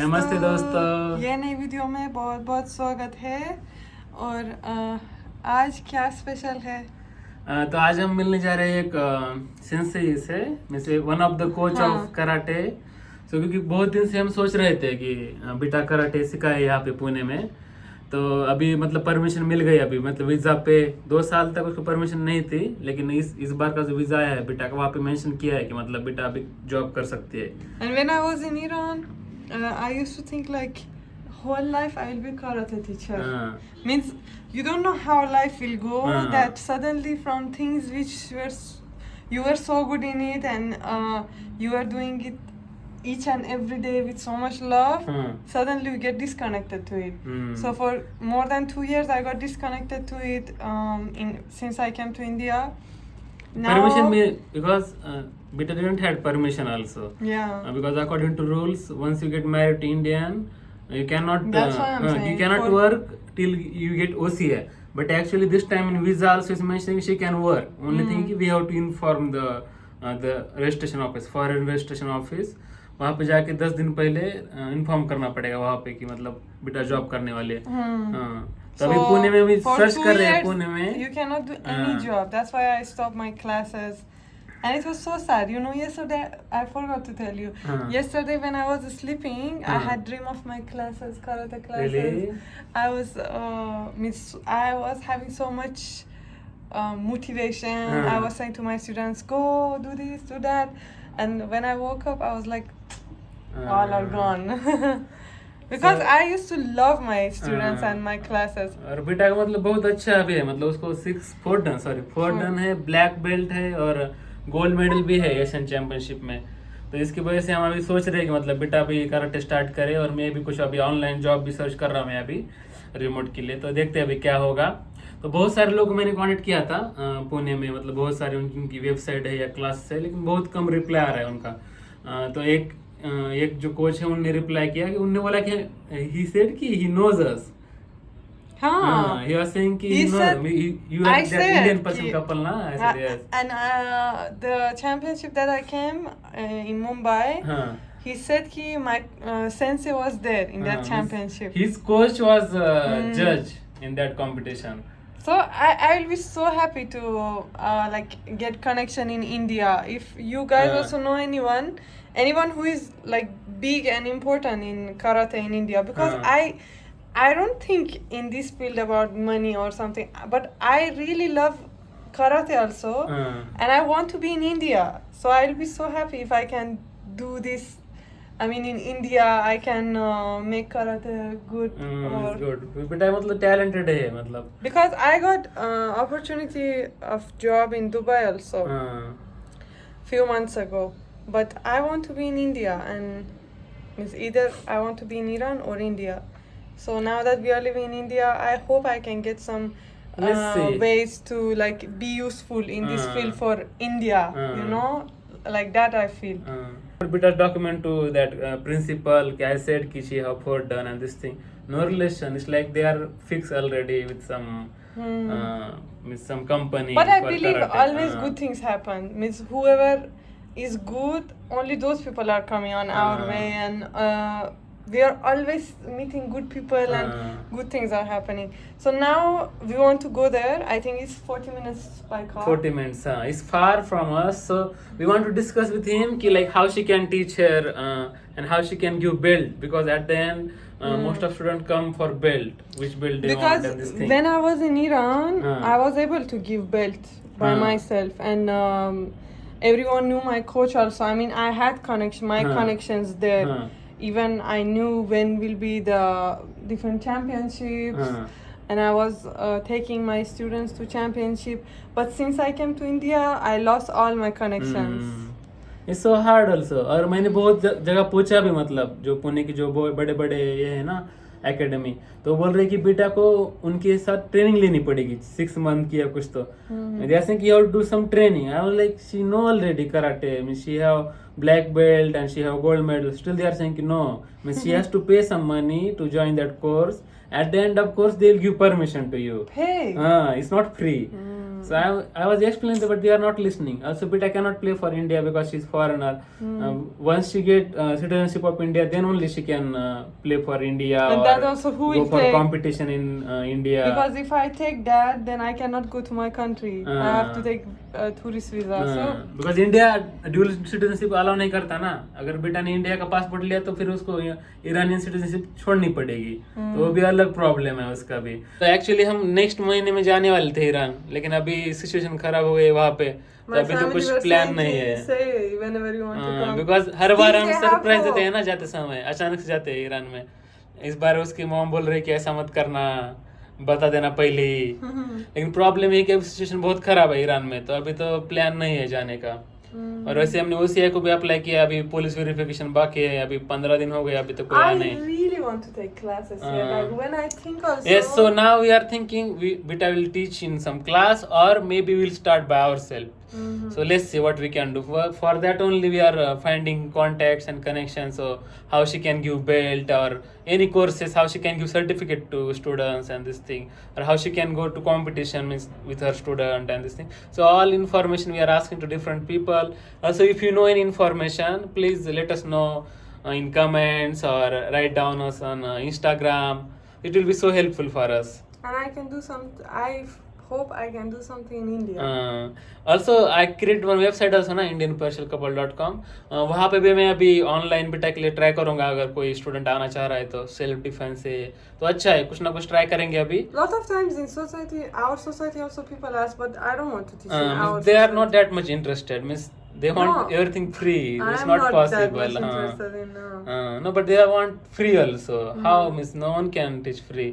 नमस्ते दोस्तों, ये नई वीडियो में बहुत बहुत स्वागत है। और आज क्या स्पेशल है? तो आज हम मिलने जा रहे हैं एक सेंसेई से, जैसे वन ऑफ द कोच हाँ। Of karate. तो क्योंकि बहुत दिन से हम सोच रहे थे कि बेटा कराटे सिखाए यहाँ पे पुणे में। तो अभी मतलब परमिशन मिल गई, अभी मतलब वीजा पे 2 साल तक उसको परमिशन नहीं थी, लेकिन इस बार का जो वीजा आया है बेटा का, वहाँ पे मेंशन किया है कि मतलब बेटा अभी जॉब कर सकती है। And when I was in Iran, I used to think like whole life I will be karate teacher. हाँ, Means you don't know how life will go. हाँ. That suddenly from things which you were so good in it and you are doing it each and every day with so much love. हाँ. Suddenly you get disconnected to it. Hmm. So for more than 2 years I got disconnected to it since I came to India. Now, Permission me because Beta didn't had permission also. yeah. Because according to rules, once you get married to Indian, you cannot That's why I'm you saying cannot for- work till you get OCA. But actually this time in visa also is mentioning she can work. Only thing कि we have to inform the registration office, foreign registration office. वहाँ पे जाके 10 दिन पहले inform करना पड़ेगा वहाँ पे कि मतलब बेटा जॉब करने वाले हैं। हाँ, तो अभी पुणे में भी for सर्च 2 कर रहे हैं years, पुणे में। you cannot do any job. That's why I stopped my classes. And it was so sad. You know, yesterday, I forgot to tell you. Yesterday when I was sleeping, I had dream of my classes, karate classes. Really? I was having so much motivation. I was saying to my students, go, do this, do that. And when I woke up, I was like, all are gone. Because So- I used to love my students and my classes. और बेटा का मतलब बहुत अच्छा अभी है, मतलब उसको 4 डन है, ब्लैक बेल्ट है और गोल्ड मेडल भी है एशियन चैंपियनशिप में। तो इसकी वजह से हम अभी सोच रहे हैं कि मतलब बेटा भी कराटे स्टार्ट करे, और मैं भी कुछ अभी ऑनलाइन जॉब भी सर्च कर रहा हूँ मैं अभी रिमोट के लिए। तो देखते हैं अभी क्या होगा। तो बहुत सारे लोग मैंने कांटेक्ट किया था पुणे में, मतलब बहुत सारे उनकी वेबसाइट है या क्लास है, लेकिन बहुत कम रिप्लाई आ रहा है उनका। तो एक जो कोच है उनने रिप्लाई किया कि उनने बोला कि ही सेड कि ही नोज अस। हाँ. he was saying कि He you know said- you are I that said Indian person कि- couple ना, I said yes. And the championship that I came in Mumbai, हाँ, he said कि my sensei was there in that हाँ, championship. his coach was judge in that competition. So I will be so happy to like get connection in India. If you guys also know anyone who is like big and important in karate in India, because I don't think in this field about money or something, but I really love karate also, and I want to be in India. So I'll be so happy if I can do this. I mean, in India, I can make karate good. It's good. बेटा मतलब talented है मतलब। Because I got opportunity of job in Dubai also few months ago, but I want to be in India, and means either I want to be in Iran or India. So now that we are living in India, I hope I can get some Let's see. ways to like be useful in this field for India. You know, like that I feel. बेटा document to that principal कि I said कि she have 4 done and this thing, no relation. It's like they are fixed already with some company. But I for believe karate. always good things happen. Means whoever is good, only those people are coming on our way, and we are always meeting good people and good things are happening. So now we want to go there. I think it's 40 minutes by car. 40 minutes. It's far from us, so we want to discuss with him ki, like how she can teach her and how she can give belt, because at the end most of students come for belt, which belt they want and this Because thing. when I was in Iran, Ah. I was able to give belt by Ah. myself, and everyone knew my coach also. I mean, I had Ah. connections there. Ah. Even I knew when will be the different championships, Ah. and I was taking my students to championship. But since I came to India, I lost all my connections. It's so hard also. और मैंने बहुत जगह पूछा भी, मतलब जो पुणे की जो बड़े बड़े ये है ना एकेडमी, तो बोल रहे कि बेटा को उनके साथ ट्रेनिंग लेनी पड़ेगी 6 मंथ की या कुछ। तो जैसे कि you have to do some training. I was like she know already karate, mean she have black belt and she have gold medal, still they are saying no, means she has to pay some money to join that course. At the end of course they'll give permission to you. Hey. It's not free. So I was explaining that, but they are not listening. Also, Bita cannot play for India because she's foreigner. Once she get citizenship of India, then only she can play for India And or that also who go will for take? competition in India. Because if I take that, then I cannot go to my country. I have to take a tourist visa. So because India dual citizenship allow नहीं करता ना. अगर बेटा ने India का passport लिया तो फिर उसको ईरानियन सिटीजनशिप छोड़नी पड़ेगी. तो वो भी अलग प्रॉब्लम है उसका भी. तो एक्चुअली हम नेक्स्ट महीने में जाने वाले थे ईरान, लेकिन अभी सिचुएशन खराब हो गई वहाँ पे, तो अभी तो कुछ प्लान नहीं है. whenever you want to come. Because हर बार हम ठीक है, सरप्राइज आपको- देते हैं ना जाते समय, अचानक से जाते हैं ईरान में. इस बार उसकी मॉम बोल रही कि ऐसा मत करना, बता देना पहले ही. लेकिन प्रॉब्लम है कि अभी सिचुएशन बहुत खराब है ईरान में, तो अभी तो प्लान नहीं है जाने का. और वैसे हमने OCI को भी अप्लाई किया, अभी पुलिस वेरिफिकेशन बाकी है, अभी 15 दिन हो गए, अभी तो कोई आया I नहीं. really want to take classes here. Like when I think also. Yes, so now we are thinking Bita will teach in some class, or maybe we'll start by ourselves. So let's see what we can do. For that only we are finding contacts and connections. So how she can give belt or any courses, how she can give certificate to students and this thing, or how she can go to competition with her student and this thing. So all information we are asking to different people. Also, if you know any information, please let us know in comments or write down us on Instagram. It will be so helpful for us. And I can do some. I hope I can do something in India. Also I created one website also ना, indianpartialcouple.com. वहाँ पे भी मैं अभी online beta के लिए try करूँगा. अगर कोई स्टूडेंट आना चाह रहा है तो सेल्फ डिफेंस से तो अच्छा है, कुछ ना कुछ ट्राई करेंगे अभी. Lot of times in society, our society also people ask, but I don't want to teach in our They are society. not that much interested. Means they want No. everything free. It's I'm not that possible. much interested in. No, but they want free also. How means no one can teach free.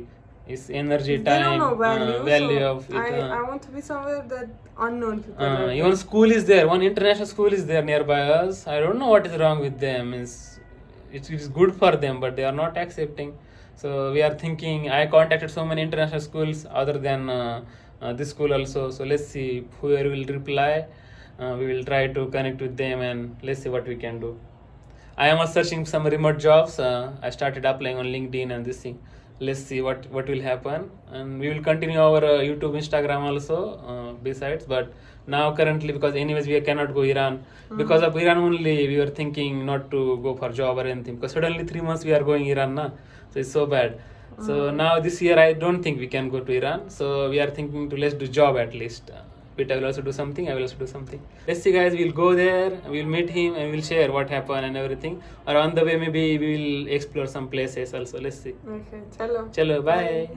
It's energy, They time, don't know value. value so of it. I want to be somewhere that unknown people. are Even school is there. One international school is there nearby us. I don't know what is wrong with them. It is good for them, but they are not accepting. So we are thinking. I contacted so many international schools other than this school also. So let's see whoever will reply. We will try to connect with them and let's see what we can do. I am also searching some remote jobs. I started applying on LinkedIn and this thing. Let's see what will happen, and we will continue our YouTube, Instagram also besides. But now currently, because anyways we cannot go Iran, because of Iran only we were thinking not to go for job or anything, because suddenly 3 months we are going Iran na, so it's so bad. So now this year I don't think we can go to Iran, so we are thinking to let's do job at least. But I will also do something, I will also do something. Let's see guys, we'll go there, we'll meet him and we'll share what happened and everything. Or on the way maybe we will explore some places also. Let's see. Okay, chalo. Chalo, bye.